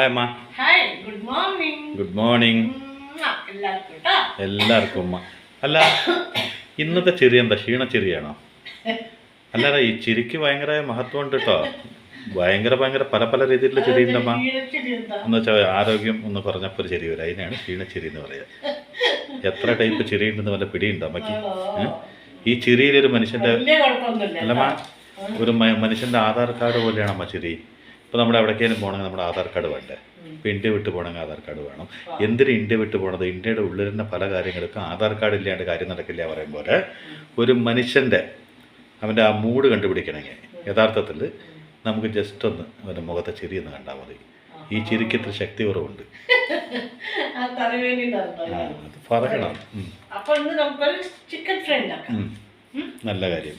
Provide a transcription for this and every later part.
Hi അമ്മ. Hi, good morning. Good morning എല്ലാവർക്കും അമ്മ. അല്ല, ഇന്നത്തെ ചിരി എന്താ, ക്ഷീണച്ചിരിയാണോ? അല്ലാതെ ഈ ചിരിക്ക് ഭയങ്കര മഹത്വം ഉണ്ട് കേട്ടോ. ഭയങ്കര പല പല രീതിയിലുള്ള ചിരി ഉണ്ടമ്മ. എന്ന് വെച്ചാൽ ആരോഗ്യം എന്ന് പറഞ്ഞപ്പോൾ ഒരു ചിരി വരും, അതിനാണ് ക്ഷീണച്ചിരി എന്ന് പറയുക. എത്ര ടൈപ്പ് ചിരി ഉണ്ടെന്ന് വല്ല പിടിയുണ്ടോ അമ്മയ്ക്ക്? ഈ ചിരിയിലൊരു മനുഷ്യൻ്റെ അല്ലമ്മ, ഒരു മനുഷ്യൻ്റെ ആധാർ കാർഡ് പോലെയാണ് അമ്മ ചിരി. ഇപ്പോൾ നമ്മുടെ എവിടേക്കേലും പോകണമെങ്കിൽ നമ്മുടെ ആധാർ കാർഡ് വേണ്ടേ? ഇപ്പോൾ ഇന്ത്യ വിട്ട് പോകണമെങ്കിൽ ആധാർ കാർഡ് വേണം. എന്തിന് ഇന്ത്യ വിട്ട് പോകണത്? ഇന്ത്യയുടെ ഉള്ളിൽ തന്നെ പല കാര്യങ്ങൾക്കും ആധാർ കാർഡ് ഇല്ലാണ്ട് കാര്യം നടക്കില്ല പറയും പോലെ ഒരു മനുഷ്യൻ്റെ അവൻ്റെ ആ മൂഡ് കണ്ടുപിടിക്കണമെങ്കിൽ യഥാർത്ഥത്തിൽ നമുക്ക് ജസ്റ്റ് ഒന്ന് അവൻ്റെ മുഖത്തെ ചിരി ഒന്ന് കണ്ടാൽ മതി. ഈ ചിരിക്ക് ഇത്ര ശക്തി കുറവുണ്ട്. പറയണം. നല്ല കാര്യം.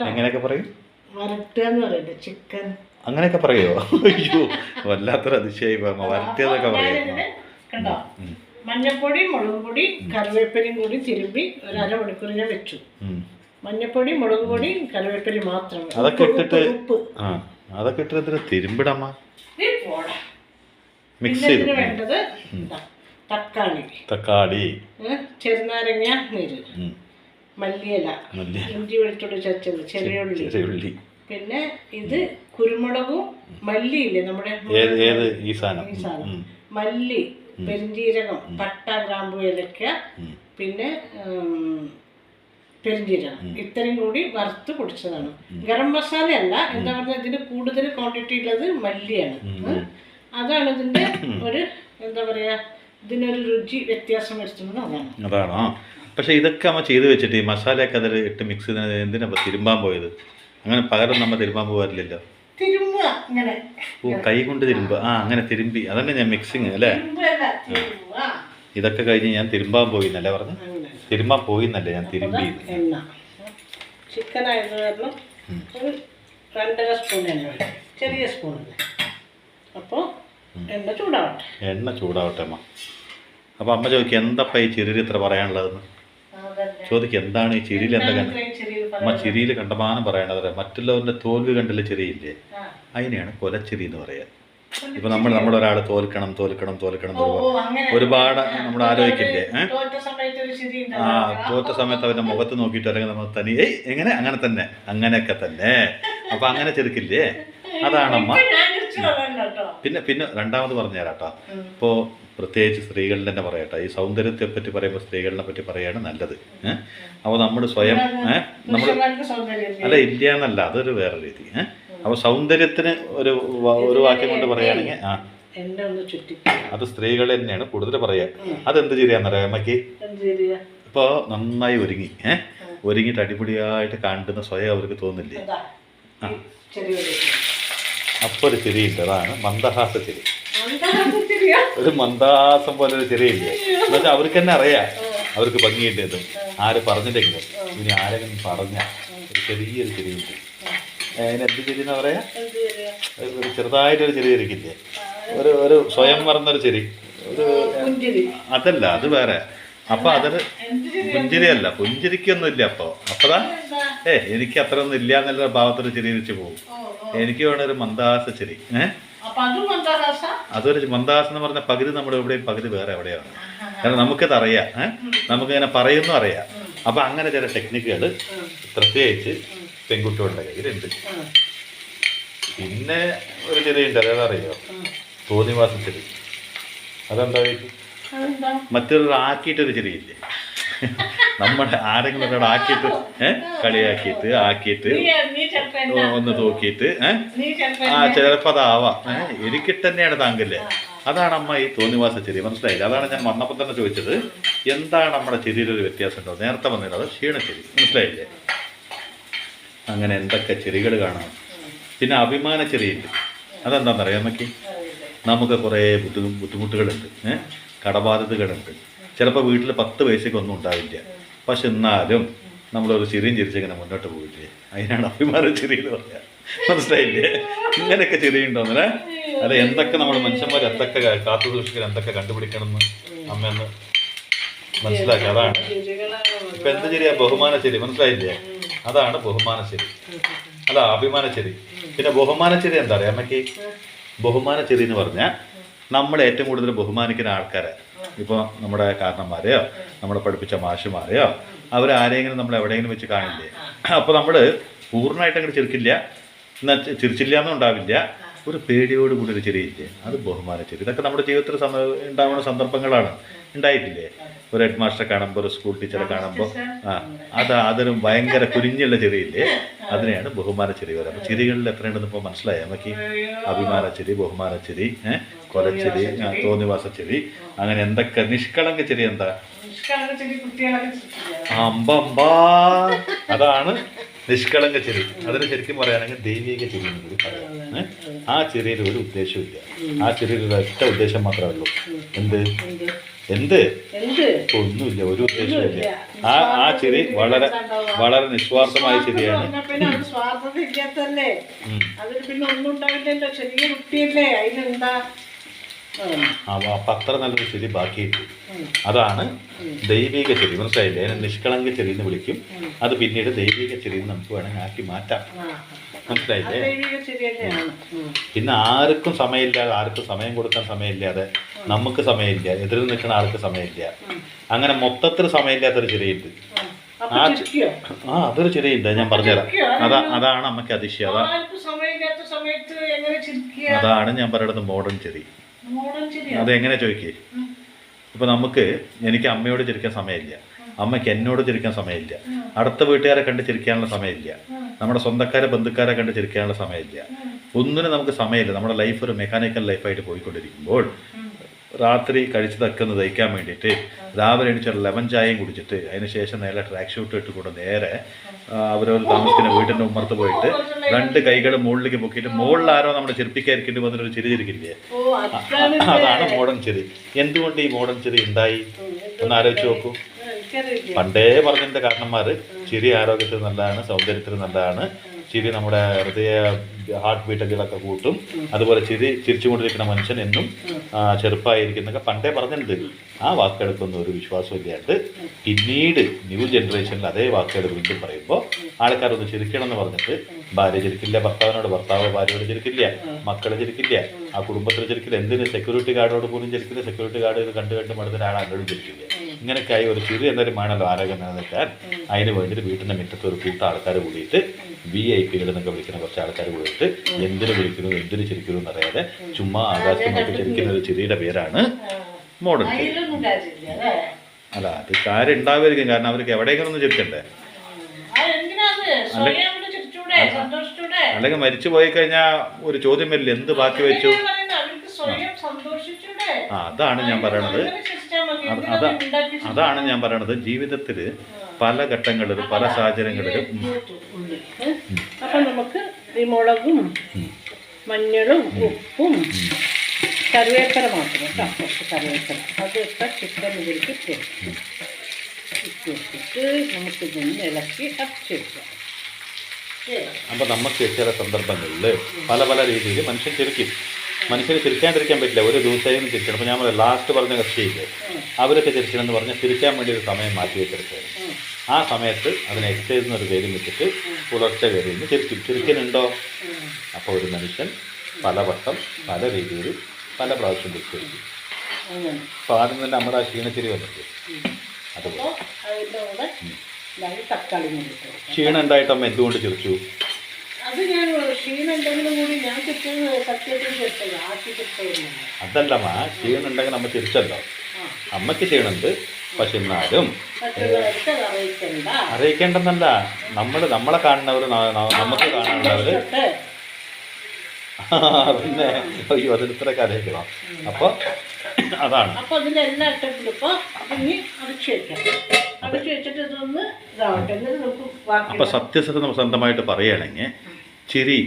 എങ്ങനെയൊക്കെ പറയും? അങ്ങനെയൊക്കെ പറയോ? അയ്യോ, വല്ലാത്തൊരു അതിശയായി. വരട്ടിയതൊക്കെ പറയും. മഞ്ഞപ്പൊടി, മുളക് പൊടി, കറിവേപ്പിലയും കൂടി തിരുമ്പി ഒരു അരമണിക്കൂർ ഞാൻ വെച്ചു. മഞ്ഞപ്പൊടി, മുളക് പൊടി, കറിവേപ്പില മാത്രം. അതൊക്കെ ഇട്ടിട്ട് അതൊക്കെ ഇട്ടിട്ട് തിരുമ്പിടമ്മ. മിക്സ് ചെയ്ത് വേണ്ടത് തക്കാളി, ചെറുനാരങ്ങ നീര്, മല്ലിയില, ഇഞ്ചി വെളുത്തുള്ളി ചതച്ചത്, ചെറിയുള്ളി, പിന്നെ ഇത് കുരുമുളകും മല്ലിയില്ലേ നമ്മുടെ ഈ സാധനം, മല്ലി, പെരിഞ്ജീരകം, പട്ട, ഗ്രാമ്പു, ഏലക്ക, പിന്നെ പെരിഞ്ജീരകം, ഇത്രയും കൂടി വറുത്ത് പൊടിച്ചതാണ്. ഗരം മസാല അല്ല, എന്താ പറഞ്ഞാൽ ഇതിന് കൂടുതൽ ക്വാണ്ടിറ്റി ഉള്ളത് മല്ലിയാണ്. അതാണ് ഇതിന്റെ ഒരു എന്താ പറയാ, ഇതിനൊരു രുചി വ്യത്യാസം വരുത്തുന്നത് അതാണോ? പക്ഷെ ഇതൊക്കെ അമ്മ ചെയ്ത് വെച്ചിട്ട് ഈ മസാലയൊക്കെ അതിൽ ഇട്ട് മിക്സ് ചെയ്ത് എന്തിനാ തിരുമ്പാൻ പോയത്? അങ്ങനെ പകരം നമ്മൾ തിരുമ്പാൻ പോകാറില്ലല്ലോ. കൈ കൊണ്ട് തിരുമ്പ, അങ്ങനെ തിരുമ്പി, അതന്നെ ഞാൻ മിക്സിങ് അല്ലേ. ഇതൊക്കെ കഴിഞ്ഞ് ഞാൻ തിരുമ്പാൻ പോയിന്നല്ലേ പറഞ്ഞു? തിരുമ്പാൻ പോയിന്നല്ലേ, ഞാൻ തിരുമ്പി. ചിക്കൻ ആയത് കാരണം ഒരു 2.5 സ്പൂൺ എണ്ണ, ചെറിയ സ്പൂൺ. അപ്പോൾ എണ്ണ ചൂടാവട്ടെ അമ്മ. അപ്പോൾ അമ്മ ചോദിക്കുക എന്തപ്പ ഈ ചിരിയിൽ ഇത്ര പറയാനുള്ളതെന്ന് ചോദിക്കുക. എന്താണ് ഈ ചിരിയിൽ എന്താ അമ്മ? ചിരിയിൽ കണ്ടമാനം പറയണത് മറ്റുള്ളവരുടെ തോൽവി കണ്ടില്ല ചിരിയില്ലേ, അതിനെയാണ് കൊലച്ചിരി എന്ന് പറയാ. ഇപ്പൊ നമ്മളൊരാൾ തോൽക്കണം ഒരുപാട് നമ്മൾ ആലോചിക്കില്ലേ? തോറ്റ സമയത്ത് അവന്റെ മുഖത്ത് നോക്കിയിട്ട് അല്ലെങ്കിൽ നമ്മൾ തനി എങ്ങനെ അങ്ങനെയൊക്കെ തന്നെ. അപ്പൊ അങ്ങനെ ചെറുക്കില്ലേ, അതാണമ്മ. പിന്നെ രണ്ടാമത് പറഞ്ഞു തരാട്ടോ. ഇപ്പോൾ പ്രത്യേകിച്ച് സ്ത്രീകളിൽ തന്നെ പറയട്ടെ, ഈ സൗന്ദര്യത്തെ പറ്റി പറയുമ്പോൾ സ്ത്രീകളെ പറ്റി പറയാണ് നല്ലത്. അപ്പോൾ നമ്മൾ സ്വയം നമ്മൾ അല്ല ഇല്ല എന്നല്ല, അതൊരു വേറെ രീതി. അപ്പോൾ സൗന്ദര്യത്തിന് ഒരു വാക്യം കൊണ്ട് പറയുകയാണെങ്കിൽ അത് സ്ത്രീകൾ തന്നെയാണ് കൂടുതൽ പറയുക. അതെന്ത് ചിരിയാന്നറിയാം അമ്മയ്ക്ക്? ഇപ്പോൾ നന്നായി ഒരുങ്ങിയിട്ട് അടിപൊളിയായിട്ട് കാണുന്ന സ്വയം അവർക്ക് തോന്നില്ലേ? അപ്പോൾ ഒരു ചിരിയുണ്ട്, അതാണ് മന്ദഹാസ ചിരി. ഒരു മന്ദഹാസം പോലെ ഒരു ചിരിയില്ലേ? എന്നുവെച്ചാൽ അവർക്ക് തന്നെ അറിയാം അവർക്ക് ഭംഗിയുണ്ടതും. ആര് പറഞ്ഞില്ലെങ്കിലും ഇനി ആരെങ്കിലും പറഞ്ഞ ഒരു ചെറിയൊരു ചിരിയുണ്ട്. അതിനെന്ത് ചിരി എന്നാ പറയാ? ഒരു ചെറുതായിട്ടൊരു ചിരി ഇരിക്കില്ലേ, ഒരു സ്വയം മറന്നൊരു ചിരി, ഒരു അതല്ല, അത് വേറെ. അപ്പൊ അതൊരു പുഞ്ചിരിയല്ല, പുഞ്ചിരിക്കൊന്നും ഇല്ല. അപ്പതാ എനിക്ക് അത്ര ഒന്നും ഇല്ല എന്നുള്ള ഭാവത്തൊരു ചിരി വെച്ച് പോകും. എനിക്ക് വേണ ഒരു മന്ദഹാസ ചിരി. അതൊരു മന്ദഹാസം എന്ന് പറഞ്ഞ പകുതി നമ്മുടെ എവിടെയും പകുതി വേറെ എവിടെയാണ്. കാരണം നമുക്കത് അറിയാം, നമുക്കിങ്ങനെ പറയുന്നു അറിയാം. അപ്പൊ അങ്ങനെ ചില ടെക്നിക്കുകൾ പ്രത്യേകിച്ച് പെൺകുട്ടികളുടെ കയ്യിലുണ്ട്. പിന്നെ ഒരു ചിരിയുണ്ട്, അതറിയോ? തോന്നിവാസ ചിരി. അതെന്താ? മറ്റൊരു ആക്കിയിട്ടൊരു ചിരിയില്ലേ, നമ്മുടെ ആരെങ്കിലും ഒരാൾ ആക്കിയിട്ട് കളിയാക്കിയിട്ട് ഒന്ന് തൂക്കിയിട്ട് ചിലപ്പോൾ അതാവാം. എനിക്കിട്ട് തന്നെയാണ് താങ്കല്ലേ. അതാണ് അമ്മ ഈ തോന്നിവാസ ചിരി. മനസ്സിലായില്ല? അതാണ് ഞാൻ വന്നപ്പോൾ തന്നെ ചോദിച്ചത്, എന്താണ് നമ്മുടെ ചിരിയിലൊരു വ്യത്യാസം ഉണ്ടോ? നേരത്തെ വന്നിട്ട് ക്ഷീണച്ചിരി. മനസ്സിലായില്ലേ? അങ്ങനെ എന്തൊക്കെ ചിരികൾ കാണാം. പിന്നെ അഭിമാന ചിരിയുണ്ട്. അതെന്താണെന്നറിയാം അമ്മയ്ക്ക്? നമുക്ക് കുറേ ബുദ്ധിമുട്ടുകളുണ്ട്, കടബാധ്യതകളുണ്ട്. ചിലപ്പോൾ വീട്ടിൽ 10 പൈസയ്ക്ക് ഒന്നും ഉണ്ടാവില്ല. പക്ഷെ എന്നാലും നമ്മളൊരു ചിരിയും ചിരിച്ചിങ്ങനെ മുന്നോട്ട് പോയില്ലേ, അതിനാണ് അഭിമാന ചിരി എന്ന് പറയാം. മനസ്സിലായില്ലേ? ഇങ്ങനെയൊക്കെ ചിരിയുണ്ടോന്നല്ലേ? അല്ല, എന്തൊക്കെ നമ്മൾ മനുഷ്യന്മാർ എന്തൊക്കെ കാത്തു സൂക്ഷിക്കണം, എന്തൊക്കെ കണ്ടുപിടിക്കണമെന്ന് അമ്മയെന്ന് മനസ്സിലാക്കി. അതാണ് ഇപ്പം എന്ത് ചിരിയാ? ബഹുമാന ചിരി. മനസ്സിലായില്ലേ? അതാണ് ബഹുമാന ചിരി. അല്ല അഭിമാനച്ചെരി. പിന്നെ ബഹുമാനച്ചെരി എന്താ പറയാ അമ്മയ്ക്ക്? ബഹുമാനച്ചെരി എന്ന് പറഞ്ഞാൽ നമ്മൾ ഏറ്റവും കൂടുതൽ ബഹുമാനിക്കുന്ന ആൾക്കാരെ, ഇപ്പോൾ നമ്മുടെ കാരണന്മാരെയോ നമ്മളെ പഠിപ്പിച്ച മാഷുമാരെയോ അവരാരെങ്കിലും നമ്മൾ എവിടെയെങ്കിലും വെച്ച് കാണില്ലേ, അപ്പോൾ നമ്മൾ പൂർണ്ണമായിട്ട് അങ്ങോട്ട് ചിരിക്കില്ല, എന്നാൽ ചിരിച്ചില്ല എന്നും ഉണ്ടാവില്ല, ഒരു പേടിയോട് കൂടി ഒരു ചിരിയില്ലേ, അത് ബഹുമാനച്ചെരി. ഇതൊക്കെ നമ്മുടെ ജീവിതത്തിൽ ഉണ്ടാവുന്ന സന്ദർഭങ്ങളാണ്. ഉണ്ടായിട്ടില്ലേ? ഒരു ഹെഡ് മാസ്റ്ററെ കാണുമ്പോൾ, ഒരു സ്കൂൾ ടീച്ചറെ കാണുമ്പോൾ അതൊരു ഭയങ്കര കുരിഞ്ഞുള്ള ചിരിയില്ലേ, അതിനെയാണ് ബഹുമാനച്ചെരി പറയുന്നത്. അപ്പോൾ ചിരികളിൽ എത്രയുണ്ടെന്ന് ഇപ്പോൾ മനസ്സിലായി നമുക്ക്? അഭിമാനച്ചെരി, ബഹുമാനച്ചെരി, കൊലച്ചെരി, തോന്നിവാസച്ചെരി, അങ്ങനെ എന്തൊക്കെ. നിഷ്കളങ്ക ചെരി എന്താ? അമ്പമ്പാ, അതാണ് നിഷ്കളങ്ക ചെരി. അതിന് ശരിക്കും പറയുകയാണെങ്കിൽ ദൈവിക ചെരി എന്ന് കൂടി പറയാം. ആ ചെറിയിൽ ഒരു ഉദ്ദേശമില്ല, ആ ചെറിയിൽ ഒരൊറ്റ ഉദ്ദേശം മാത്രമേ ഉള്ളൂ. എന്ത് എന്ത് ഒന്നുമില്ല, ഒരു ഉദ്ദേശമില്ല. ആ ചെറി വളരെ വളരെ നിസ്വാർത്ഥമായ ചെറിയാണ്. അപ്പൊ അത്ര നല്ലൊരു ചെരി ബാക്കിയിട്ട്, അതാണ് ദൈവിക ചെരി. മനസ്സിലായില്ലേ? അതിനെ നിഷ്കളങ്ക ചെരി എന്ന് വിളിക്കും. അത് പിന്നീട് ദൈവിക ചെരി എന്ന് നമുക്ക് വേണമെങ്കിൽ ആക്കി മാറ്റാം. മനസ്സിലായില്ലേ? പിന്നെ ആർക്കും സമയമില്ലാതെ, ആർക്കും സമയം കൊടുക്കാൻ സമയമില്ലാതെ, നമുക്ക് സമയമില്ല, എതിരിൽ നിൽക്കുന്ന ആൾക്ക് സമയമില്ല, അങ്ങനെ മൊത്തത്തിൽ സമയമില്ലാത്തൊരു ചെറിയുണ്ട്. അതൊരു ചെറിയുണ്ട്, ഞാൻ പറഞ്ഞുതരാം. അതാണ് അമ്മയ്ക്ക് അതിശയം. അതാണ് ഞാൻ പറയുന്നത് മോഡേൺ ചെറി. അതെങ്ങനെ ചോദിക്കേ? ഇപ്പൊ എനിക്ക് അമ്മയോട് ചിരിക്കാൻ സമയമില്ല, അമ്മയ്ക്ക് എന്നോട് ചിരിക്കാൻ സമയമില്ല, അടുത്ത വീട്ടുകാരെ കണ്ട് ചിരിക്കാനുള്ള സമയമില്ല, നമ്മുടെ സ്വന്തക്കാരെ ബന്ധുക്കാരെ കണ്ട് ചിരിക്കാനുള്ള സമയമില്ല, ഒന്നിനും നമുക്ക് സമയമില്ല. നമ്മുടെ ലൈഫ് ഒരു മെക്കാനിക്കൽ ലൈഫായിട്ട് പോയിക്കൊണ്ടിരിക്കുമ്പോൾ രാത്രി കഴിച്ചതൊക്കെ ഒന്ന് ദഹിക്കാൻ വേണ്ടിയിട്ട് രാവിലെ എണീച്ചൊരു ലെമൺ ചായയും കുടിച്ചിട്ട് അതിന് ശേഷം നേരെ ട്രാക്ക് ഷൂട്ട് ഇട്ടുകൊണ്ട് നേരെ അവരവർ താമസിക്കുന്ന വീട്ടിൻ്റെ ഉമ്മർത്ത് പോയിട്ട് 2 കൈകൾ മുകളിലേക്ക് പൊക്കിയിട്ട് മുകളിൽ ആരോ നമ്മുടെ ചിരിപ്പിക്കാതിരിക്കേണ്ടി വന്നൊരു ചിരി ചിരിക്കില്ലേ, അതാണ് മോഡേൺ ചിരി. എന്തുകൊണ്ട് ഈ മോഡേൺ ചിരി ഉണ്ടായി ഒന്ന് ആലോചിച്ച് നോക്കൂ. പണ്ടേ പറഞ്ഞതിൻ്റെ കാരണന്മാർ ചിരി ആരോഗ്യത്തിന് നല്ലതാണ്, സൗന്ദര്യത്തിന് നല്ലതാണ്, ചിരി നമ്മുടെ ഹാർട്ട് ബീറ്റുകളൊക്കെ കൂട്ടും, അതുപോലെ ചിരിച്ചുകൊണ്ടിരിക്കുന്ന മനുഷ്യൻ എന്നും ചെറുപ്പമായിരിക്കുന്നൊക്കെ പണ്ടേ പറഞ്ഞിട്ടുണ്ട്. ആ വാക്കെടുക്കൊന്നും ഒരു വിശ്വാസം ഇല്ലാണ്ട് പിന്നീട് ന്യൂ ജനറേഷനിൽ അതേ വാക്കുകൾ വീണ്ടും പറയുമ്പോൾ ആൾക്കാരൊന്ന് ചിരിക്കണം എന്ന് പറഞ്ഞിട്ട് ഭാര്യ ചിരിക്കില്ല ഭർത്താവിനോട്, ഭർത്താവ് ഭാര്യയോട് ചിരിക്കില്ല, മക്കളെ ചിരിക്കില്ല, ആ കുടുംബത്തിൽ ചിരിക്കില്ല, എന്തിന് സെക്യൂരിറ്റി ഗാർഡോട് പോലും ചിരിക്കില്ല, സെക്യൂരിറ്റി ഗാർഡ് ഇത് കണ്ട് മടുത്ത ആൾ അങ്ങോട്ടും ചിരിക്കില്ല. ഇങ്ങനെയൊക്കെയായി ഒരു ചിരി എന്തായാലും വേണമല്ലോ ആരോഗ്യം നിലനിൽക്കാൻ. അതിന് വേണ്ടിയിട്ട് വീട്ടിൻ്റെ മുറ്റത്ത് ഒരു കൂട്ടം ആൾക്കാർ കൂടിയിട്ട് VIP എന്നൊക്കെ വിളിക്കുന്ന കുറച്ച് ആൾക്കാർ കൂടിയിട്ട് എന്തിനു വിളിക്കുന്നു എന്തിനു ചിരിക്കുന്നു എന്നറിയാതെ ചുമ്മാ ആകാശത്ത് ചിരിക്കുന്ന ഒരു ചിരിയുടെ പേരാണ് മോഡേൺ ചിരി. അല്ല അത് കാര്യം ഉണ്ടാവുമായിരിക്കും, കാരണം അവർക്ക് എവിടെയെങ്കിലും ഒന്ന് ചിരിക്കണ്ടേ. അല്ലെങ്കിൽ മരിച്ചു പോയി കഴിഞ്ഞാൽ ഒരു ചോദ്യം വരില്ല, എന്ത് ബാക്കി വെച്ചു. അതാണ് ഞാൻ പറയണത് ജീവിതത്തിൽ പല ഘട്ടങ്ങളിലും പല സാഹചര്യങ്ങളിലും. അപ്പൊ നമുക്ക് ഈ മുളകും മഞ്ഞളും ഉപ്പും കറിവേപ്പില മാത്രം കേട്ടോ, കുറച്ച് കറിവേപ്പില അതൊക്കെ ചിക്കൻ ഇതിലേക്ക് ഇട്ടിട്ട് നമുക്ക് ഇതൊന്ന് ഇളക്കി അടച്ചെടുക്കാം. അപ്പോൾ നമുക്ക് ചില സന്ദർഭങ്ങളിൽ പല പല രീതിയിൽ മനുഷ്യൻ ചിരിക്കും. മനുഷ്യന് ചിരിക്കാണ്ടിരിക്കാൻ പറ്റില്ല, ഒരു ദിവസവും ചിരിക്കണം. അപ്പോൾ ഞാൻ ലാസ്റ്റ് പറഞ്ഞ കക്ഷിയില്ലേ, അവരൊക്കെ ചിരിക്കണമെന്ന് പറഞ്ഞാൽ ചിരിക്കാൻ വേണ്ടി ഒരു സമയം മാറ്റി വെച്ചെടുക്കുകയാണ്. ആ സമയത്ത് അതിനെ എക്സസൈസ് എന്നൊരു പേരും വെച്ചിട്ട് പുലർച്ചെ കയറിയിരുന്ന് ചിരിക്കുന്നുണ്ടോ? അപ്പോൾ ഒരു മനുഷ്യൻ പലവട്ടം പല രീതിയിൽ പല പ്രാവശ്യം ചിരിച്ചിരിക്കും. അപ്പോൾ ആദ്യം തന്നെ നമ്മുടെ ആ ക്ഷീണച്ചിരി വന്നിട്ട് അതുപോലെ ക്ഷീണം ഉണ്ടായിട്ടമ്മ എന്തുകൊണ്ട് ചിരിച്ചു? അതല്ലമ്മ, ക്ഷീണം ഉണ്ടെങ്കിൽ നമ്മ ചിരിച്ചല്ലോ. അമ്മയ്ക്ക് ക്ഷീണമുണ്ട്, പക്ഷെ എന്നാലും അറിയിക്കേണ്ടെന്നല്ല, നമ്മളെ കാണുന്നവർ നമുക്ക് കാണാനുള്ളവര് പിന്നെ അയ്യോ അതിലിത്രയൊക്കെ അറിയിക്കണം. അപ്പോൾ അതാണ്. അപ്പോൾ സത്യസന്ധമായിട്ട് പറയുകയാണെങ്കിൽ ചിരി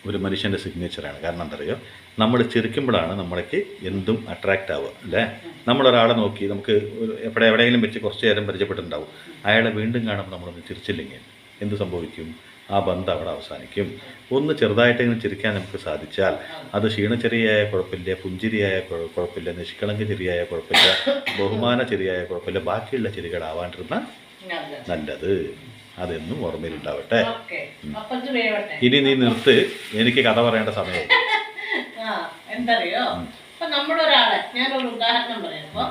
ഒരു മനുഷ്യൻ്റെ സിഗ്നേച്ചറാണ്. കാരണം എന്താ പറയുക, നമ്മൾ ചിരിക്കുമ്പോഴാണ് നമ്മളേക്ക് എന്തും അട്രാക്റ്റ് ആവുക അല്ലേ. നമ്മളൊരാളെ നോക്കി നമുക്ക് എവിടെയെങ്കിലും വെച്ച് കുറച്ച് നേരം പരിചയപ്പെട്ടിട്ടുണ്ടാവും, അയാളെ വീണ്ടും കാണുമ്പോൾ നമ്മളൊന്ന് ചിരിച്ചില്ലെങ്കിൽ എന്ത് സംഭവിക്കും? ആ ബന്ധം അവിടെ അവസാനിക്കും. ഒന്ന് ചെറുതായിട്ടെങ്കിലും ചിരിക്കാൻ നമുക്ക് സാധിച്ചാൽ അത് ക്ഷീണച്ചെറിയായ കുഴപ്പമില്ല, പുഞ്ചിരിയായ കുഴപ്പമില്ല, നിഷ്കളങ്ക ചെറിയായ കുഴപ്പമില്ല, ബഹുമാന ചെറിയായ കുഴപ്പമില്ല, ബാക്കിയുള്ള ചെറികളാവാണ്ടിരുന്ന നല്ലത്. അതെന്നും ഓർമ്മയിലുണ്ടാവട്ടെ. ഓക്കെ, അപ്പൊ ഇത് വേവട്ടെ. ഇനി നീ നിർത്ത്, എനിക്ക് കഥ പറയേണ്ട സമയം. ആ എന്തറിയോ, അപ്പൊ നമ്മളൊരാളെ, ഞാനൊരു ഉദാഹരണം പറയുമ്പോ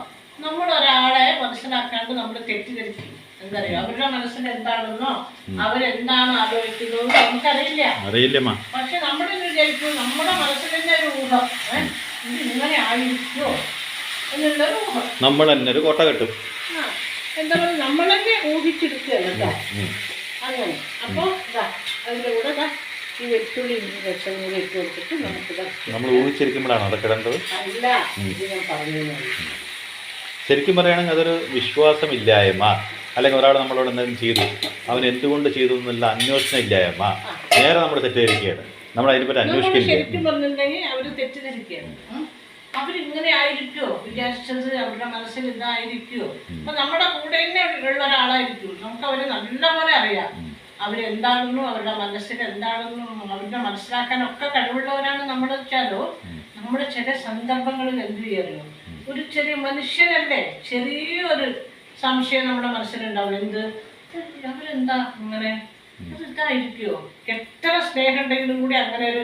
നമ്മളൊരാളെ മനസ്സിലാക്കാണ്ട് നമ്മൾ തെറ്റിദ്ധരിക്കും. എന്തറിയോ, അവരുടെ മനസ്സിൽ എന്താണെന്നോ അവരെന്താണ് ആലോചിക്കുന്നതെന്നോ നമുക്കറിയില്ല. അറിയില്ലമ്മ. പക്ഷെ നമ്മൾ വിചാരിക്കും നമ്മുടെ മനസ്സിൽ തന്നെ ഒരു ഊഹം, ഇത് ഇങ്ങനെ ആയിരിക്കുമോ എന്നുള്ളൊരു ഊഹം. നമ്മൾ തന്നെ ഒരു കോട്ട കെട്ടും. എന്താ പറയുക, നമ്മൾ തന്നെ ഊഹിച്ചെടുക്കുകയല്ല കേട്ടോ. അങ്ങനെ അപ്പൊ അതിൻ്റെ കൂടെ ഈ വെളുത്തുള്ളി രസം കൂടി ഇട്ട് കൊടുത്തിട്ട് നമുക്ക് നമ്മൾ ഊഹിച്ചിരിക്കുമ്പോഴാണ് അതൊക്കെ ഇടേണ്ടത്. അല്ല, ഇത് ഞാൻ പറഞ്ഞു. ശരിക്കും പറയുകയാണെങ്കിൽ അതൊരു വിശ്വാസമില്ലായ്മ, അല്ലെങ്കിൽ ഒരാൾ നമ്മളോട് എന്തെങ്കിലും ചെയ്തു, അവൻ എന്തുകൊണ്ട് ചെയ്തു എന്നുള്ള അന്വേഷണം ഇല്ലായ്മ, നേരെ നമ്മൾ തെറ്റിദ്ധരിക്കുകയാണ്. നമ്മൾ അതിനെപ്പറ്റി അന്വേഷിക്കില്ല. ശരിക്കും പറഞ്ഞിട്ടുണ്ടെങ്കിൽ അവർ തെറ്റിദ്ധരിക്കുകയാണ്. അവരിങ്ങനെ ആയിരിക്കുമോ വിചാരിച്ചത്, അവരുടെ മനസ്സിൽ ഇതായിരിക്കുമോ. അപ്പൊ നമ്മുടെ കൂടെ തന്നെ ഉള്ള ഒരാളായിരിക്കും, നമുക്ക് അവരെ നല്ലപോലെ അറിയാം. അവരെന്താണെന്നും അവരുടെ മനസ്സിൽ എന്താണെന്നും അവരുടെ മനസ്സിലാക്കാനൊക്കെ കഴിവുള്ളവരാണ് നമ്മൾ വെച്ചാലോ. നമ്മുടെ ചില സന്ദർഭങ്ങളിൽ എന്ത് ചെയ്യാറിയോ, ഒരു ചെറിയ മനുഷ്യനല്ലേ, ചെറിയൊരു സംശയം നമ്മുടെ മനസ്സിലുണ്ടാവും. എന്ത്, അവരെന്താ ഇങ്ങനെ, ഇതായിരിക്കുമോ. എത്ര സ്നേഹം ഉണ്ടെങ്കിലും കൂടി അങ്ങനെ ഒരു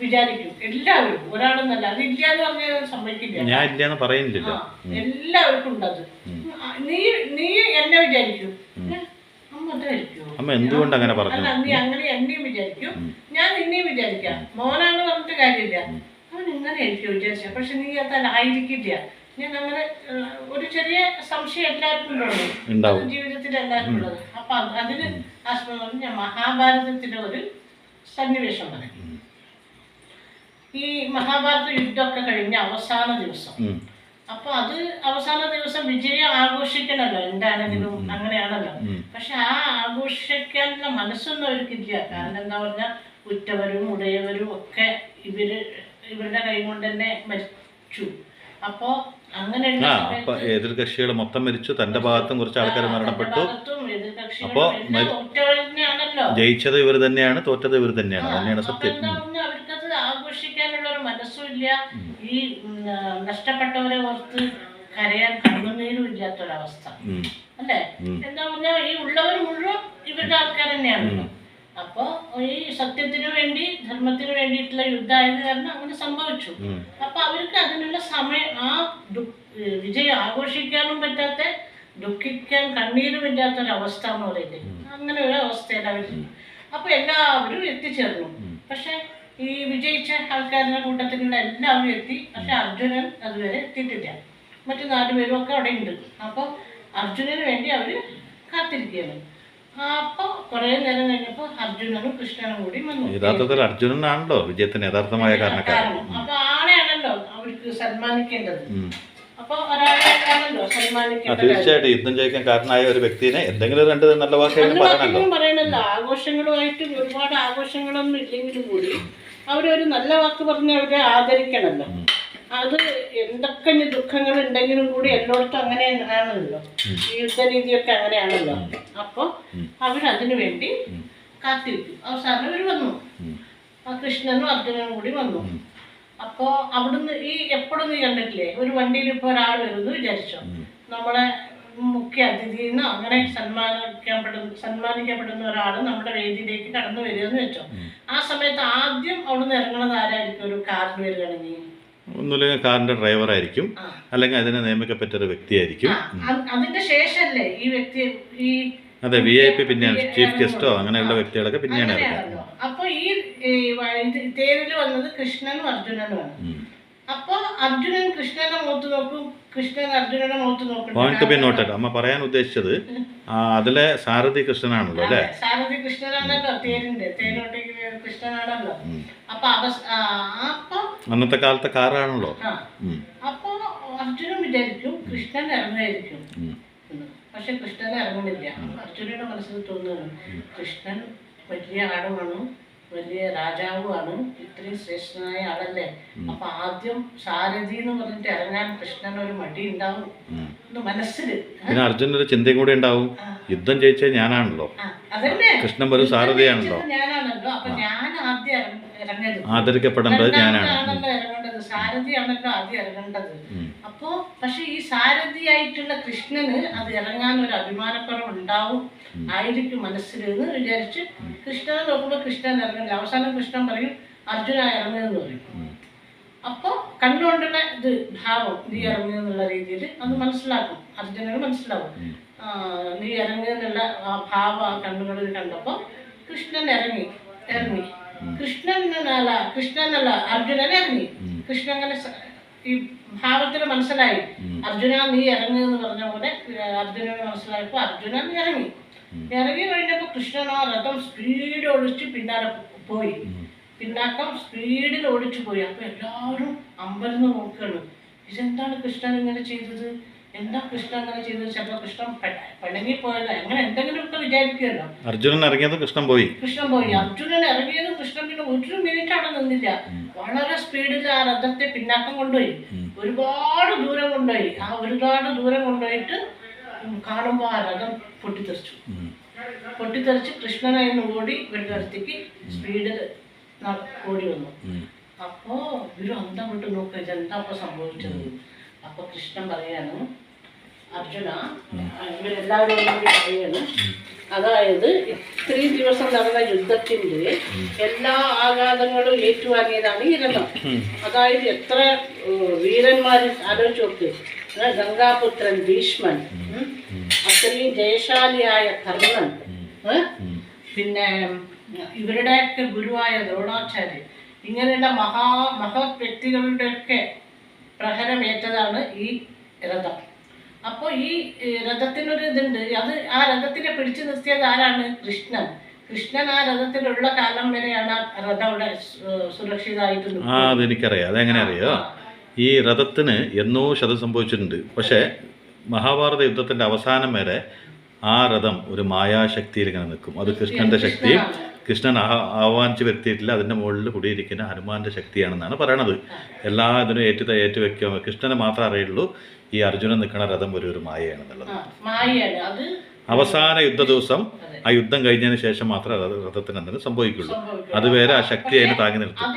വിചാരിക്കും എല്ലാവരും, ഒരാളെന്നല്ല. അത് ഇല്ലാന്ന് പറഞ്ഞാൽ സംഭവിക്കില്ല, ഞാൻ ഇല്ലാന്ന് പറയുന്നില്ല. എല്ലാവർക്കും ഉണ്ടത്. നീ എന്നെ വിചാരിക്കും, അമ്മ എന്തുകൊണ്ട് അങ്ങനെ പറഞ്ഞു, അല്ല നീ അങ്ങനെ എന്നെയും വിചാരിക്കും, ഞാൻ നിന്നെയും വിചാരിക്കാം. മോനാന്ന് പറഞ്ഞിട്ട് കാര്യമില്ല, അവൻ ഇങ്ങനെ ആയിരിക്കും വിചാരിച്ച, പക്ഷെ നീ അതല്ല ആയിരിക്കില്ല. ഞാൻ അങ്ങനെ ഒരു ചെറിയ സംശയം എല്ലാവർക്കും ഉണ്ടാവും, ജീവിതത്തിൽ എല്ലാവർക്കും ഉള്ളത്. അപ്പൊ അതിന് ആസ്പദം പറഞ്ഞ് ഞാൻ മഹാഭാരതത്തിലെ ഒരു സന്നിവേശം പറയും. ഈ മഹാഭാരത യുദ്ധമൊക്കെ കഴിഞ്ഞ അവസാന ദിവസം, അപ്പൊ അത് അവസാന ദിവസം വിജയം ആഘോഷിക്കണല്ലോ, എന്താണെങ്കിലും അങ്ങനെയാണല്ലോ. പക്ഷെ ആ ആഘോഷിക്കാനുള്ള മനസ്സൊന്നും അവർക്കില്ല. കാരണം എന്താ പറഞ്ഞാൽ ഉറ്റവരും ഉടയവരും ഒക്കെ ഇവരുടെ കൈ കൊണ്ട് തന്നെ മരിച്ചു. അപ്പോ എതിർകക്ഷികൾ മൊത്തം മരിച്ചു, തന്റെ ഭാഗത്തും കുറച്ച് ആൾക്കാർ മരണപ്പെട്ടു. അപ്പോ ജയിച്ചത് ഇവർ തന്നെയാണ്, തോറ്റത് ഇവർ തന്നെയാണ്, തന്നെയാണ് സത്യം. അവർക്കത് ആഘോഷിക്കാനുള്ള ഒരു മനസ്സുമില്ല. ഈ നഷ്ടപ്പെട്ടവരെ ഓർത്ത് കരയാൻ കണ്ണുനീരും ഇല്ലാത്തൊരവസ്ഥ അല്ലേ. എന്താ പറഞ്ഞാൽ ഈ ഉള്ളവർ മുഴുവൻ ഇവരുടെ ആൾക്കാർ തന്നെയാണ്. അപ്പൊ ഈ സത്യത്തിന് വേണ്ടി ധർമ്മത്തിന് വേണ്ടിയിട്ടുള്ള യുദ്ധമായത് കാരണം അങ്ങനെ സംഭവിച്ചു. അപ്പൊ അവർക്ക് അതിനുള്ള സമയം, ആ വിജയം ആഘോഷിക്കാനും പറ്റാത്ത, ദുഃഖിക്കാൻ കണ്ണീരുമില്ലാത്തൊരവസ്ഥ എന്ന് പറയുന്നത്, അങ്ങനെ ഒരു അവസ്ഥയാണ് അവർ. അപ്പൊ എല്ലാവരും എത്തിച്ചേർന്നു. പക്ഷെ ഈ വിജയിച്ച ആൾക്കാരുടെ കൂട്ടത്തിലുള്ള എല്ലാവരും എത്തി. പക്ഷെ അർജുനൻ അതുവരെ എത്തിയിട്ടില്ല. മറ്റു 4 പേരും ഒക്കെ അവിടെ ഉണ്ട്. അപ്പൊ അർജുനന് വേണ്ടി അവര് കാത്തിരിക്കുകയാണ്. അപ്പൊ കുറെ നേരം കഴിഞ്ഞപ്പോ അർജുനനും കൃഷ്ണനും കൂടി വന്നു. യഥാർത്ഥത്തിൽ അർജുനനാണല്ലോ വിജയത്തിന് യഥാർത്ഥമായ കാരണക്കാരൻ. അപ്പൊ ആളെയാണല്ലോ അവർക്ക് സന്മാനിക്കേണ്ടത്. അപ്പൊ ഒരാളെയാണല്ലോ സന്മാനിക്കേണ്ടത്. തീർച്ചയായിട്ടും യുദ്ധം ജയിക്കാൻ കാരണമായ ഒരു വ്യക്തിനെ എന്തെങ്കിലും 2 നല്ല വാക്കുകളും പറയണല്ലോ. ആഘോഷങ്ങളുമായിട്ട് ഒരുപാട് ആഘോഷങ്ങളൊന്നും ഇല്ലെങ്കിലും കൂടി അവരൊരു നല്ല വാക്ക് പറഞ്ഞ് അവരെ ആദരിക്കണമല്ലോ. അത് എന്തൊക്കെ ദുഃഖങ്ങൾ ഉണ്ടെങ്കിലും കൂടി എല്ലായിടത്തും അങ്ങനെ ആണല്ലോ, ഈ യുദ്ധരീതിയൊക്കെ അങ്ങനെയാണല്ലോ. അപ്പൊ അവരതിനു വേണ്ടി കാത്തിരിക്കും. അവസാനം അവർ വന്നു, കൃഷ്ണനും അർജുനനും കൂടി വന്നു. അപ്പോ അവിടുന്ന് ഈ എപ്പോഴും നീ കണ്ടിട്ടില്ലേ, ഒരു വണ്ടിയിൽ ഇപ്പൊ ഒരാൾ വരുന്നു വിചാരിച്ചോ, നമ്മളെ മുഖ്യ അതിഥിന്നോ അങ്ങനെ സന്മാനിക്കപ്പെടുന്ന ഒരാൾ നമ്മുടെ വേദിയിലേക്ക് കടന്നു വരികയെന്ന് വെച്ചോ. ആ സമയത്ത് ആദ്യം അവിടുന്ന് ഇറങ്ങുന്നത് ആരായിരിക്കും? ഒരു കാറിൽ വരികയാണെങ്കിൽ ഒന്നുമില്ലെങ്കിൽ കാറിന്റെ ഡ്രൈവർ ആയിരിക്കും, അല്ലെങ്കിൽ അതിനെ നിയമിക്കപ്പെട്ട ഒരു വ്യക്തിയായിരിക്കും. അതിന്റെ ശേഷമല്ലേ ഈ വ്യക്തി, ഈ അതെ VIP, പിന്നെ ചീഫ് ഗസ്റ്റോ അങ്ങനെയുള്ള വ്യക്തികളൊക്കെ പിന്നെയാണ്. അപ്പൊ ഈ തേരിൽ വന്നത് കൃഷ്ണനും അർജുനനുമാണ്. അപ്പൊ അർജുനൻ കൃഷ്ണന്റെ മുഖത്ത് നോക്കും, കൃഷ്ണൻ അർജുനന്റെ മുഖത്ത് നോക്കും. Point two B noted. അമ്മ പറയാൻ ഉദ്ദേശിച്ചത് അതിലെ സാരഥി കൃഷ്ണനാണല്ലോ അല്ലെ. സാരഥി കൃഷ്ണനാണല്ലോ, തേരോട്ടേക്ക് കൃഷ്ണനാണല്ലോ. അപ്പൊ അന്നത്തെ കാലത്തെ കാറാണല്ലോ. അപ്പൊ അർജുനൻ വിചാരിക്കും കൃഷ്ണൻ ഇറങ്ങായിരിക്കും. പക്ഷെ കൃഷ്ണൻ ഇറങ്ങുന്നില്ല. അർജുനയുടെ മനസ്സിൽ തോന്നുകയാണ് കൃഷ്ണൻ വലിയ ആളുമാണ്, വലിയ രാജാവുമാണ്, ഇത്രയും ശ്രേഷ്ഠനായ ആളല്ലേ. അപ്പൊ ആദ്യം സാരഥി എന്ന് പറഞ്ഞിട്ട് ഇറങ്ങാൻ കൃഷ്ണൻ ഒരു മടി ഉണ്ടാവും മനസ്സിൽ. പിന്നെ അർജുനൊരു ചിന്തയും കൂടെ ഉണ്ടാവും, യുദ്ധം ജയിച്ചത് ഞാനാണല്ലോ, കൃഷ്ണൻ ഒരു സാരഥിയാണല്ലോ, ഞാനാണല്ലോ. അപ്പൊ ഞാൻ ആദ്യം ഇറങ്ങരുത്, ആദരിക്കപ്പെടേണ്ടത് ഞാനാണ്. ഇറങ്ങേണ്ടത് സാരഥിയാണല്ലോ ആദ്യം ഇറങ്ങേണ്ടത്. അപ്പോ പക്ഷെ ഈ സാരഥിയായിട്ടുള്ള കൃഷ്ണന് അത് ഇറങ്ങാൻ ഒരു അഭിമാനക്കുറവ് ഉണ്ടാവും ആയിരിക്കും മനസ്സിൽ എന്ന് വിചാരിച്ച് കൃഷ്ണനെ നോക്കുമ്പോൾ കൃഷ്ണൻ ഇറങ്ങില്ല. അവസാനം കൃഷ്ണൻ പറയും അർജുന ഇറങ്ങുമെന്ന് പറയും. അപ്പോൾ കണ്ണുകൊണ്ടുള്ള ഇത് ഭാവം നീ ഇറങ്ങുന്നുള്ള രീതിയിൽ അത് മനസ്സിലാക്കും, അർജുനന് മനസ്സിലാവും. നീ ഇറങ്ങുന്നുള്ള ആ ഭാവം ആ കണ്ണുകളിൽ കണ്ടപ്പോൾ കൃഷ്ണൻ ഇറങ്ങി കൃഷ്ണനല്ല അർജുനൻ ഇറങ്ങി. കൃഷ്ണൻ അങ്ങനെ ഈ ഭാവത്തിന് മനസ്സിലായി അർജുന നീ ഇറങ്ങി എന്ന് പറഞ്ഞ പോലെ അർജുനന് മനസ്സിലായപ്പോൾ അർജുനൻ ഇറങ്ങി കഴിഞ്ഞപ്പോൾ കൃഷ്ണൻ ആ രഥം സ്പീഡ് ഓടിച്ച് പിന്നാലെ പോയി, പിന്നാക്കം സ്പീഡിൽ ഓടിച്ചു പോയി. അപ്പൊ എല്ലാവരും അമ്പരന്ന് നോക്കുകയാണ്, ഇതെന്താണ് കൃഷ്ണൻ ഇങ്ങനെ ചെയ്തത്, എന്താ കൃഷ്ണൻ അങ്ങനെ ചെയ്തത്? ചിലപ്പോൾ കൃഷ്ണൻ പഴങ്ങിപ്പോയല്ലോ, അങ്ങനെ എന്തെങ്കിലും ഒക്കെ വിചാരിക്കുമല്ലോ. അർജുനൻ ഇറങ്ങിയത് കൃഷ്ണൻ പോയി. അർജുനൻ ഇറങ്ങിയത് കൃഷ്ണൻ പിന്നെ ഒരു മിനിറ്റ് അവിടെ നിന്നില്ല, വളരെ സ്പീഡിൽ ആ രഥത്തെ പിന്നാക്കം കൊണ്ടുപോയി, ഒരുപാട് ദൂരം കൊണ്ടുപോയി. ആ ഒരുപാട് ദൂരം കൊണ്ടുപോയിട്ട് കാണുമ്പോൾ ആ രഥം പൊട്ടിത്തെറിച്ച് കൃഷ്ണനെ ഓടി വെള്ളത്തേക്ക് സ്പീഡിൽ ഓടി വന്നു. അപ്പോ ഇവര് അന്തം വിട്ട് നോക്കുക ഇതെന്താ അപ്പൊ സംഭവിച്ചത്. അപ്പൊ കൃഷ്ണൻ പറയാണ് അർജുന, ഇവരെല്ലാവരും കൂടി പറയാണ്, അതായത് ഇത്രയും ദിവസം നടന്ന യുദ്ധത്തിന്റെ എല്ലാ ആഘാതങ്ങളും ഏറ്റുവാങ്ങിയതാണ് ഈ രഥം. അതായത് എത്ര വീരന്മാർ ആലോചിച്ച് നോക്ക്, ഗംഗാപുത്രൻ ഭീഷ്മൻ, അത്രയും ജയശാലിയായ കർണൻ, പിന്നെ ഇവരുടെയൊക്കെ ഗുരുവായ ദ്രോണാചാര്യൻ, ഇങ്ങനെയുള്ള മഹത് വ്യക്തികളുടെയൊക്കെ പ്രഹരമേറ്റതാണ് ഈ രഥം. അപ്പോൾ ഈ രഥത്തിനൊരു ഇതുണ്ട്, അത് ആ രഥത്തിനെ പിടിച്ചു നിർത്തിയത് ആരാണ്? കൃഷ്ണൻ ആ രഥത്തിലുള്ള കാലം വരെയാണ് ആ രഥം അവിടെ സുരക്ഷിതമായിട്ട്. അതെനിക്കറിയാം. അതെങ്ങനെ അറിയോ? ഈ രഥത്തിന് എന്നോ ക്ഷതം സംഭവിച്ചിട്ടുണ്ട്. പക്ഷേ മഹാഭാരത യുദ്ധത്തിന്റെ അവസാനം വരെ ആ രഥം ഒരു മായാശക്തിയിൽ ഇങ്ങനെ നിൽക്കും. അത് കൃഷ്ണന്റെ ശക്തിയും കൃഷ്ണൻ ആഹ്വാനിച്ച് വരുത്തിയിട്ടില്ല, അതിൻ്റെ മുകളിൽ കുടിയിരിക്കുന്ന ഹനുമാന്റെ ശക്തിയാണെന്നാണ് പറയണത്. എല്ലാ ഇതിനും ഏറ്റുവെക്കുക കൃഷ്ണനെ മാത്രമേ അറിയുള്ളൂ ഈ അർജുനൻ നിൽക്കുന്ന രഥം ഒരു മായയാണെന്നുള്ളത്. അവസാന യുദ്ധ ദിവസം ആ യുദ്ധം കഴിഞ്ഞതിന് ശേഷം മാത്രമേ രഥത്തിന് എന്തെങ്കിലും സംഭവിക്കുള്ളൂ. അതുവരെ ആ ശക്തി അതിന് താങ്ങി നിർത്തും.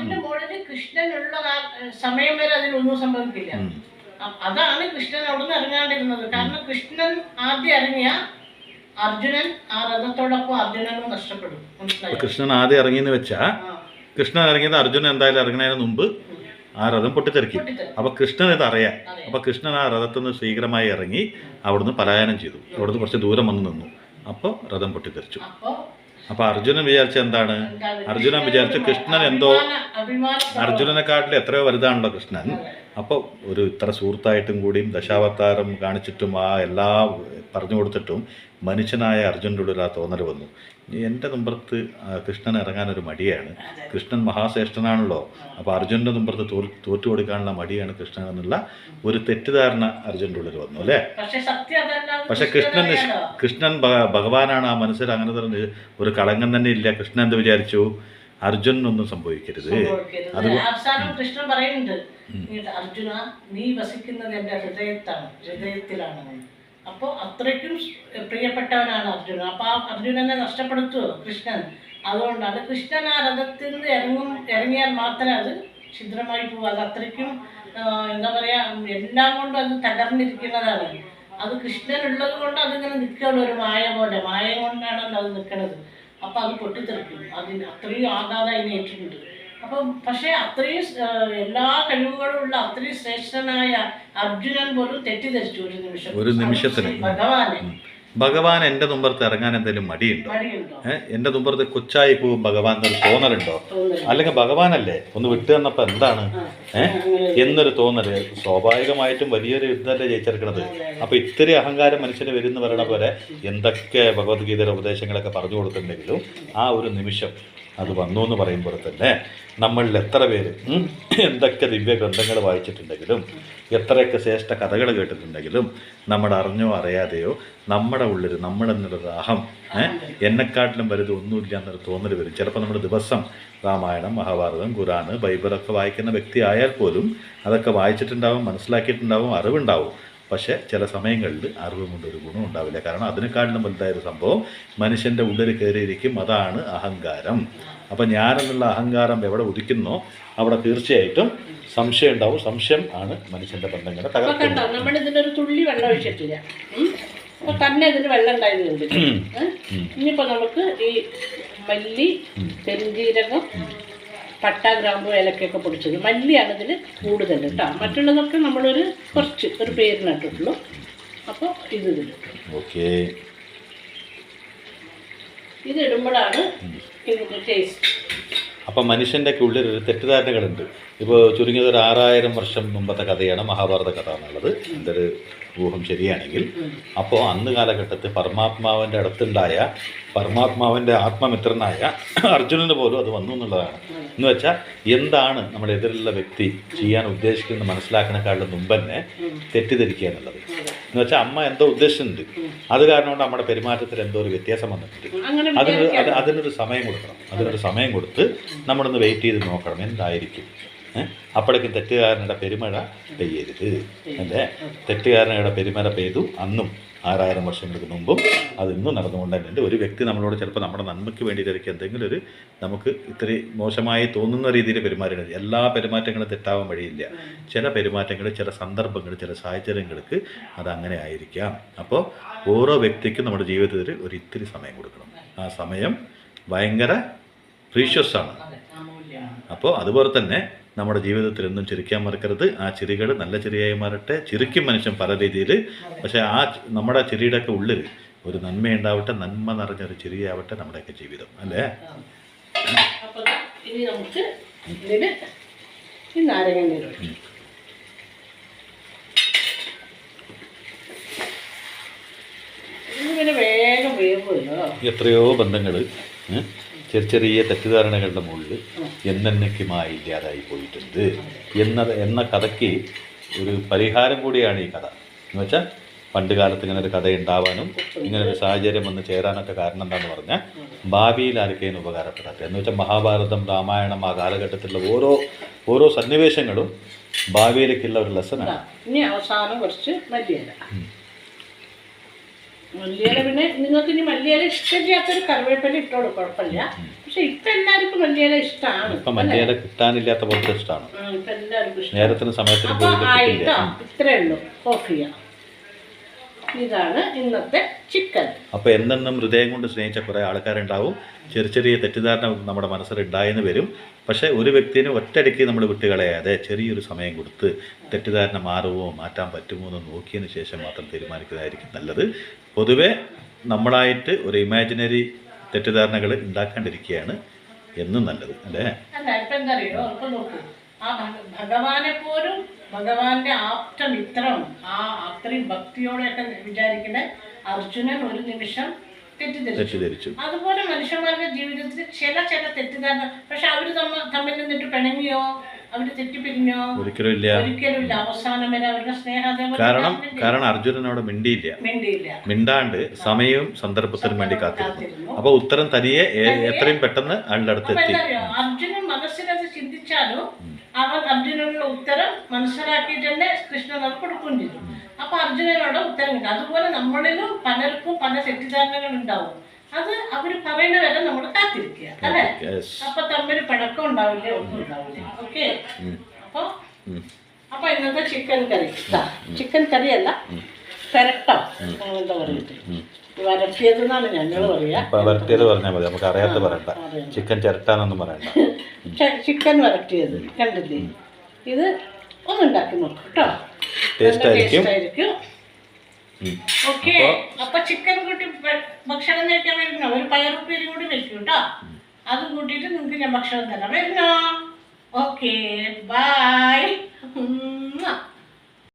സമയം വരെ അതിനൊന്നും സംഭവിക്കില്ല. അതാണ് കൃഷ്ണൻ അവിടെ നിന്ന് ഇറങ്ങാണ്ടിരുന്നത്. കാരണം കൃഷ്ണൻ ആദ്യം ഇറങ്ങിയ അർജുനൻ ആ രഥത്തോടൊപ്പം അർജുനനും നഷ്ടപ്പെടും. കൃഷ്ണൻ ആദ്യം ഇറങ്ങിയെന്ന് വെച്ചാ കൃഷ്ണൻ ഇറങ്ങിയത് അർജുനൻ എന്തായാലും ഇറങ്ങുന്നതിന് മുമ്പ് ആ രഥം പൊട്ടിത്തെറിക്കും. അപ്പൊ കൃഷ്ണൻ ഇത് അറിയാം. അപ്പൊ കൃഷ്ണൻ ആ രഥത്തിൽ നിന്ന് ശീഘ്രമായി ഇറങ്ങി അവിടുന്ന് പലായനം ചെയ്തു. അവിടുന്ന് കുറച്ച് ദൂരം വന്ന് നിന്നു. അപ്പോൾ രഥം പൊട്ടിത്തെറിച്ചു. അപ്പൊ അർജുനൻ വിചാരിച്ച എന്താണ്? അർജുനൻ വിചാരിച്ചു കൃഷ്ണൻ എന്തോ അർജുനനെക്കാട്ടിൽ എത്രയോ വലുതാണല്ലോ കൃഷ്ണൻ. അപ്പോൾ ഒരു ഇത്ര സുഹൃത്തായിട്ടും കൂടിയും ദശാവതാരം കാണിച്ചിട്ടും ആ എല്ലാ പറഞ്ഞു കൊടുത്തിട്ടും മനുഷ്യനായ അർജുനൻ്റെ ഉള്ളിൽ ആ തോന്നൽ വന്നു, എൻ്റെ മുമ്പത്ത് കൃഷ്ണൻ ഇറങ്ങാനൊരു മടിയാണ്. കൃഷ്ണൻ മഹാശ്രേഷ്ഠനാണല്ലോ, അപ്പോൾ അർജുനൻ്റെ മുമ്പത്ത് തോറ്റു കൊടുക്കാനുള്ള മടിയാണ് കൃഷ്ണൻ എന്നുള്ള ഒരു തെറ്റിദ്ധാരണ അർജുനൻ്റെ ഉള്ളിൽ വന്നു അല്ലേ. പക്ഷെ കൃഷ്ണൻ ഭഗവാനാണ്. ആ മനസ്സിൽ അങ്ങനെ തന്നെ ഒരു കളങ്കം തന്നെ ഇല്ല. കൃഷ്ണൻ എന്ത് വിചാരിച്ചു? അർജുനൊന്നും സംഭവിക്കരുത്. അത് കൃഷ്ണൻ പറയുന്നുണ്ട്, അർജുന നീ വസിക്കുന്നത് എൻ്റെ ഹൃദയത്തിലാണ്. അപ്പോൾ അത്രയ്ക്കും പ്രിയപ്പെട്ടവനാണ് അർജുനൻ. അപ്പോൾ ആ അർജുനനെ നഷ്ടപ്പെടുത്തുമോ കൃഷ്ണൻ? അതുകൊണ്ടാണ് കൃഷ്ണൻ ആ രഥത്തിൽ നിന്ന് ഇറങ്ങിയാൽ മാത്രമേ അത് ഛിദ്രമായി പോകും. അത് അത്രയ്ക്കും എന്താ പറയുക, എല്ലാം കൊണ്ടും അത് തകർന്നിരിക്കുന്നതാണ്. അത് കൃഷ്ണൻ ഉള്ളത് കൊണ്ട് അതിങ്ങനെ നിൽക്കുകയുള്ളൂ, ഒരു മായ പോലെ. മായ കൊണ്ടാണല്ലോ അത് നിൽക്കുന്നത്. അപ്പം അത് പൊട്ടിത്തെറിക്കും. അതിന് അത്രയും ആഘാതം അതിന് ഏറ്റിട്ടുണ്ട്. അപ്പം പക്ഷെ അത്രയും എല്ലാ കഴിവുകളുള്ള അത്രയും ശ്രേഷ്ഠനായ അർജുനൻ പോലും തെറ്റിദ്ധരിച്ചു ഒരു നിമിഷത്തിന് ഭഗവാൻ എൻ്റെ മുമ്പത്ത് ഇറങ്ങാൻ എന്തെങ്കിലും മടിയുണ്ടോ? എൻ്റെ മുമ്പത്ത് കൊച്ചായി പോവും ഭഗവാൻ എന്നൊരു തോന്നലുണ്ടോ? അല്ലെങ്കിൽ ഭഗവാനല്ലേ ഒന്ന് വിട്ടു തന്നപ്പോൾ എന്താണ് എന്നൊരു തോന്നല്. സ്വാഭാവികമായിട്ടും വലിയൊരു യുദ്ധമല്ലേ ജയിച്ചെടുക്കണത്. അപ്പോൾ ഇത്തിരി അഹങ്കാരം മനുഷ്യന് വരുന്ന പറയണ പോലെ എന്തൊക്കെ ഭഗവത്ഗീതയുടെ ഉപദേശങ്ങളൊക്കെ പറഞ്ഞു കൊടുത്തിട്ടുണ്ടെങ്കിലും ആ ഒരു നിമിഷം അത് വന്നു എന്ന് പറയുമ്പോൾ തന്നെ നമ്മളിൽ എത്ര പേര് എന്തൊക്കെ ദിവ്യ ഗ്രന്ഥങ്ങൾ വായിച്ചിട്ടുണ്ടെങ്കിലും എത്രയൊക്കെ ശ്രേഷ്ഠ കഥകൾ കേട്ടിട്ടുണ്ടെങ്കിലും നമ്മുടെ അറിഞ്ഞോ അറിയാതെയോ നമ്മുടെ ഉള്ളിൽ നമ്മളെന്നൊരു അഹം എന്നെക്കാട്ടിലും വലുത് ഒന്നുമില്ല എന്നൊരു തോന്നൽ വരും. ചിലപ്പോൾ നമ്മൾ ദിവസം രാമായണം, മഹാഭാരതം, ഖുറാന്, ബൈബിളൊക്കെ വായിക്കുന്ന വ്യക്തി ആയാൽ പോലും അതൊക്കെ വായിച്ചിട്ടുണ്ടാവും, മനസ്സിലാക്കിയിട്ടുണ്ടാവും, അറിവുണ്ടാവും. പക്ഷേ ചില സമയങ്ങളിൽ അറിവ് കൊണ്ടൊരു ഗുണം ഉണ്ടാവില്ല. കാരണം അതിനെക്കാട്ടിലും വലുതായൊരു സംഭവം മനുഷ്യൻ്റെ ഉള്ളിൽ കയറിയിരിക്കും. അതാണ് അഹങ്കാരം. അപ്പം ഞാനെന്നുള്ള അഹങ്കാരം എവിടെ ഉദിക്കുന്നോ അവിടെ തീർച്ചയായിട്ടും സംശയം ഉണ്ടാവും. സംശയം ആണ് മനുഷ്യൻ്റെ ബന്ധങ്ങളെ തകർക്കുന്നത്. നമ്മൾ ഇതിനൊരു തുള്ളി വെള്ളം ഒഴിച്ചിട്ടില്ല, അപ്പോൾ തന്നെ ഇതിന് വെള്ളം ഉണ്ടായതുകൊണ്ട്. ഇനിയിപ്പോൾ നമുക്ക് ഈ മല്ലി, പെരുംജീരകം, പട്ട, ഗ്രാമ്പു, ഏലക്കയൊക്കെ പൊടിച്ചത്, മല്ലിയാണ് ഇതിൽ കൂടുതൽ കേട്ടോ. മറ്റുള്ളതൊക്കെ നമ്മളൊരു കുറച്ച് ഒരു പേരിനിട്ടുള്ളൂ. അപ്പോൾ ഇത് ഇതിലിട്ടു. ഓക്കെ, ഇത് ഇടുമ്പോഴാണ് ഇതിൻ്റെ ടേസ്റ്റ്. അപ്പം മനുഷ്യൻ്റെ ഉള്ളിൽ ഒരു തെറ്റിദ്ധാരണകളുണ്ട്. ഇപ്പോൾ ചുരുങ്ങിയത് ഒരു 6000 വർഷം മുമ്പത്തെ കഥയാണ് മഹാഭാരത കഥ എന്നുള്ളത് എൻ്റെ ഒരു ഊഹം ശരിയാണെങ്കിൽ. അപ്പോൾ അന്ന് കാലഘട്ടത്തിൽ പരമാത്മാവിൻ്റെ അടുത്തുണ്ടായ പരമാത്മാവിൻ്റെ ആത്മമിത്രനായ അർജുനന് പോലും അത് വന്നു എന്നുള്ളതാണ്. എന്ന് വെച്ചാൽ എന്താണ് നമ്മുടെ എതിരുള്ള വ്യക്തി ചെയ്യാൻ ഉദ്ദേശിക്കുന്നത് മനസ്സിലാക്കണേക്കാളും മുമ്പ് തന്നെ തെറ്റിദ്ധരിക്കുക എന്നുള്ളത്. എന്ന് വെച്ചാൽ അമ്മ എന്തോ ഉദ്ദേശിച്ചിട്ടുണ്ട്, അത് കാരണം കൊണ്ട് നമ്മുടെ പെരുമാറ്റത്തിൽ എന്തോ ഒരു വ്യത്യാസം വന്നിട്ടുണ്ട്. അതിനൊരു സമയം കൊടുക്കണം. അതിനൊരു സമയം കൊടുത്ത് നമ്മളൊന്ന് വെയിറ്റ് ചെയ്ത് നോക്കണം എന്തായിരിക്കും. അപ്പോഴേക്കും തെറ്റുകാരനുടെ പെരുമഴ പെയ്യരുത് അല്ലേ. തെറ്റുകാരനുടെ പെരുമഴ പെയ്തു അന്നും 6000 വർഷങ്ങൾക്ക് മുമ്പും അത് ഇന്നും നടന്നുകൊണ്ട് തന്നെ ഒരു വ്യക്തി നമ്മളോട് ചിലപ്പോൾ നമ്മുടെ നന്മയ്ക്ക് വേണ്ടിയിട്ടായിരിക്കും എന്തെങ്കിലും ഒരു നമുക്ക് ഇത്തിരി മോശമായി തോന്നുന്ന രീതിയിൽ പെരുമാറുന്നത്. എല്ലാ പെരുമാറ്റങ്ങളും തെറ്റാവാൻ വഴിയില്ല. ചില പെരുമാറ്റങ്ങൾ, ചില സന്ദർഭങ്ങൾ, ചില സാഹചര്യങ്ങൾക്ക് അതങ്ങനെ ആയിരിക്കാം. അപ്പോൾ ഓരോ വ്യക്തിക്കും നമ്മുടെ ജീവിതത്തിൽ ഒരു ഇത്തിരി സമയം കൊടുക്കണം. ആ സമയം ഭയങ്കര പ്രീഷ്യസ് ആണ്. അപ്പോൾ അതുപോലെ തന്നെ നമ്മുടെ ജീവിതത്തിൽ എന്നും ചിരിക്കാൻ മറക്കരുത്. ആ ചിരികൾ നല്ല ചിരിയായി മാറട്ടെ. ചിരിക്കും മനുഷ്യൻ പല രീതിയിൽ. പക്ഷേ ആ നമ്മുടെ ചിരിയുടെയൊക്കെ ഉള്ളിൽ ഒരു നന്മയുണ്ടാവട്ടെ, നന്മ നിറഞ്ഞൊരു ചിരിയാവട്ടെ നമ്മുടെയൊക്കെ ജീവിതം അല്ലേ. അപ്പോൾ ഇനി നമുക്ക് ഇതിൽ ഈ നാരങ്ങ നീര് ഇതിന് വേഗം വേവുമല്ലോ. എത്രയോ ബന്ധങ്ങൾ ചെറിയ ചെറിയ തെറ്റിദ്ധാരണകളുടെ മുകളിൽ എന്നേക്കുമായി ഇല്ലാതായി പോയിട്ടുണ്ട് എന്ന കഥയ്ക്ക് ഒരു പരിഹാരം കൂടിയാണ് ഈ കഥ. എന്ന് വെച്ചാൽ പണ്ട് കാലത്ത് ഇങ്ങനെ ഒരു കഥ ഉണ്ടാവാനും ഇങ്ങനെ ഒരു സാഹചര്യം വന്ന് ചേരാനൊക്കെ കാരണം എന്താണെന്ന് പറഞ്ഞാൽ ഭാവിയിൽ ആർക്കേനും ഉപകാരപ്പെടാത്ത. എന്ന് വെച്ചാൽ മഹാഭാരതം, രാമായണം, ആ കാലഘട്ടത്തിലുള്ള ഓരോ സന്നിവേശങ്ങളും ഭാവിയിലേക്കുള്ള ഒരു ലെസനാണ്. ഇനി അവസാനം കുറച്ച് മല്ലിയില. മല്ലിയില പിന്നെ നിങ്ങൾക്ക് ഇനി മല്ലിയില ഇഷ്ടമില്ലാത്തൊരു കറിവേപ്പില ഇട്ടോളൂ, കുഴപ്പമില്ല. പക്ഷെ ഇപ്പം എല്ലാവർക്കും മല്ലിയില ഇഷ്ടമാണ്. ഇപ്പം മല്ലിയില കിട്ടാനില്ലാത്ത പോലത്തെ ഇഷ്ടമാണ്. ഇപ്പം എല്ലാവർക്കും ഇഷ്ടം. നേരത്തിന് സമയത്തിന് ഇത്രയേ ഉള്ളൂ. ഓഫ് ചെയ്യാം. ഇതാണ് ഇന്നത്തെ ചിക്കൻ. അപ്പോൾ എന്നെന്നും ഹൃദയം കൊണ്ട് സ്നേഹിച്ച കുറേ ആൾക്കാരുണ്ടാവും. ചെറിയ ചെറിയ തെറ്റിദ്ധാരണ നമ്മുടെ മനസ്സിൽ ഉണ്ടായെന്ന് വരും. പക്ഷേ ഒരു വ്യക്തിനെ ഒറ്റയടിക്ക് നമ്മൾ വിട്ടുകളയാതെ ചെറിയൊരു സമയം കൊടുത്ത് തെറ്റിദ്ധാരണ മാറ്റാൻ പറ്റുമോ എന്ന് നോക്കിയതിന് ശേഷം മാത്രം തീരുമാനിക്കുന്നതായിരിക്കും നല്ലത്. പൊതുവെ നമ്മളായിട്ട് ഒരു ഇമാജിനറി തെറ്റിദ്ധാരണകൾ ഉണ്ടാക്കാണ്ടിരിക്കുകയാണ് എന്നും നല്ലത് അല്ലേ. അല്ല ഇപ്പം എന്താ അറിയോ, ഇപ്പം നോക്കൂ, ആ ഭഗവാനെ പോലും ഭഗവാന്റെ ആപ്ത മിത്രം, ആ അത്രയും ഭക്തിയോടെയൊക്കെ വിചാരിക്കുന്ന അർജുനൻ ഒരു നിമിഷം തെറ്റിദ്ധരിച്ചു. അതുപോലെ മനുഷ്യന്മാരുടെ ജീവിതത്തിൽ ചില തെറ്റിദ്ധാരണ. പക്ഷെ അവര് തമ്മിൽ നിന്നിട്ട് പിണങ്ങിയോ അവര് തെറ്റിപ്പിരിഞ്ഞോ? ഒരിക്കലും ഇല്ല. അവസാനം വരെ അവരുടെ സ്നേഹം. കാരണം അർജുനൻ അവിടെ മിണ്ടിയില്ല. മിണ്ടാണ്ട് സമയവും സന്ദർഭത്തിനും വേണ്ടി കാത്തിരുന്നു. അപ്പൊ ഉത്തരം തനിയെ എത്രയും പെട്ടെന്ന് ആളുടെ അടുത്ത് എത്തി. അർജുനൻ മനസ്സിലത് ചിന്തിച്ചാലോ അവൻ അർജുനനുള്ള ഉത്തരം മനസ്സിലാക്കിയിട്ട് തന്നെ കൃഷ്ണൻ അത് കൊടുക്കുകയും ചെയ്തു. അപ്പൊ അർജുനനോട് ഉത്തരം കിട്ടും. അതുപോലെ നമ്മളിലും പലർക്കും പല തെറ്റിദ്ധാരണകൾ ഉണ്ടാവും. അത് അവര് പറയുന്ന വരെ നമ്മൾ കാത്തിരിക്കുക അല്ലെ. അപ്പൊ തമ്മിൽ പിണക്കം ഉണ്ടാവില്ല, ഒന്നും ഉണ്ടാവില്ല. ഓക്കെ. അപ്പൊ ഇന്നത്തെ ചിക്കൻ കറി അല്ല, പെരട്ടോ എന്താ പറയുന്നത്, വരട്ടിയതെന്നാണ് ഞങ്ങൾ പറയാ. വരട്ടിയത് പറഞ്ഞാൽ മതി, നമുക്ക് അറിയാത്ത പറയണ്ട. ചിക്കൻ ചിരട്ടാനൊന്നും പറയണ്ട. ചിക്കൻ വരട്ടിയത് കണ്ടില്ലേ. ഇത് ഒന്നുണ്ടാക്കി നോക്കും കേട്ടോ, ടേസ്റ്റ് ആയിരിക്കും. ഓക്കെ. അപ്പൊ ചിക്കൻ കൂട്ടി ഭക്ഷണം കഴിക്കാൻ വരുന്നോ, ഒരു പയറുപ്പേരി കൂടി വെക്കും കേട്ടോ. അത് കൂട്ടിയിട്ട് നിങ്ങൾക്ക് ഞാൻ ഭക്ഷണം തരാം. വരുന്നോ? Okay, by.